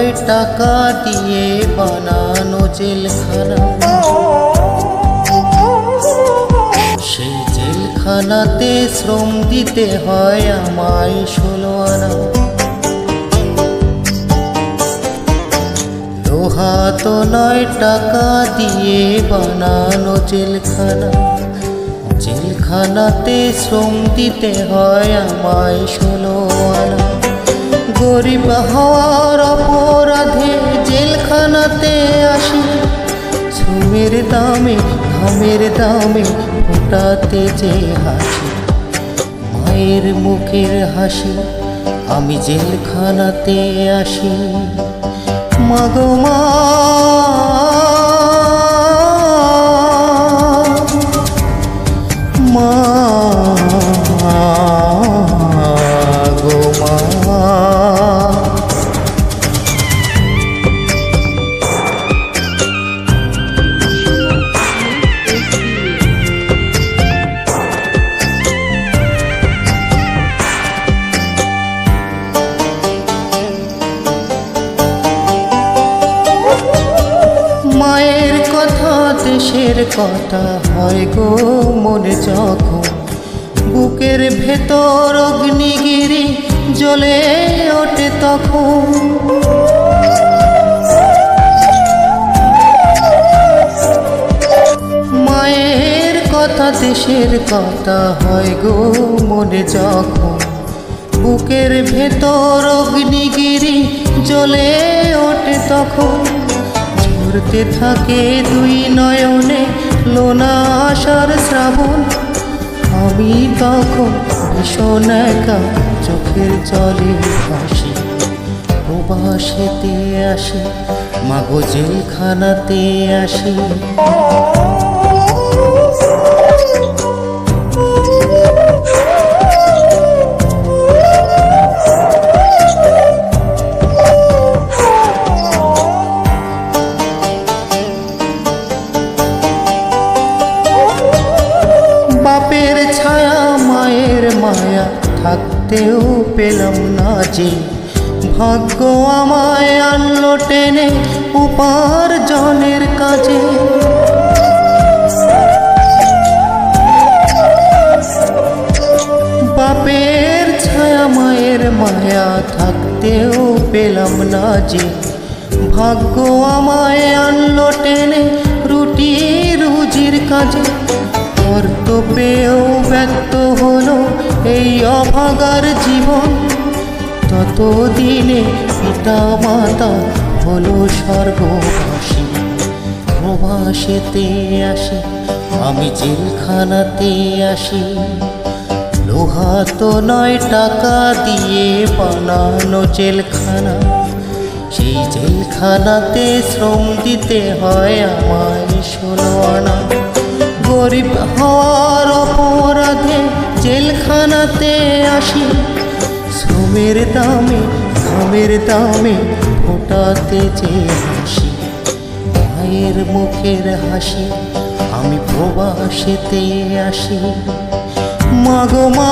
নয় টাকা দিয়ে বানানো জেলখানা, সেই জেলখানাতে শ্রম দিতে হয় আমায় 16 আনা। লোহা তো নয় টাকা দিয়ে বানানো জেলখানা, জেলখানাতে শ্রম দিতে হয় আমায় 16 আনা। গরিব হওয়ার অপরাধে জেলখানাতে আসি, শ্রমের দামে ঘামের দামে ফোটাতে যে হাসি, মায়ের মুখের হাসি আমি জেলখানাতে আসি। মাগো মা, মা গো মা। মায়ের কথা দেশের কথা হয় গো মনে যখন, বুকের ভেতর অগ্নিগিরি জ্বলে ওঠে তখন। মায়ের কথা দেশের কথা হয় গো মনে যখন, বুকের ভেতর অগ্নিগিরি জ্বলে ওঠে তখন। ঝরতে থাকে দুই নয়নে লোনা আশার শ্রাবণ, আমি তখন ভীষণ একা চোখের জলে ভাসি। প্রবাসেতে আসি মাগো জেলখানাতে আসি। বাপের ছায়া মায়ের মায়া থাকতেও পেলাম না যে, ভাগ্য আমায় আনলো টেনে উপার্জনের কাজে। বাপের ছায়া মায়ের মায়া থাকতেও পেলাম না যে, ভাগ্য আমায় আনলো টেনে রুটি রুজির কাজে। কর্তব্যেও ব্যক্ত হলো এই অভাগার জীবন, ততদিনে পিতা মাতা হলো স্বর্গবাসী। প্রবাসেতে আসি আমি জেলখানাতে আসি, লোহা তো নয় টাকা দিয়ে বানানো জেলখানা, সেই জেলখানাতে শ্রম দিতে হয় আমায় 16 আনা। গরিব হওয়ার অপরাধে জেলখানাতে আসি, শ্রমের দামে ঘামের দামে ফোটাতে যে হাসি, মায়ের মুখের হাসি আমি প্রবাসেতে আসি। মাগো মা।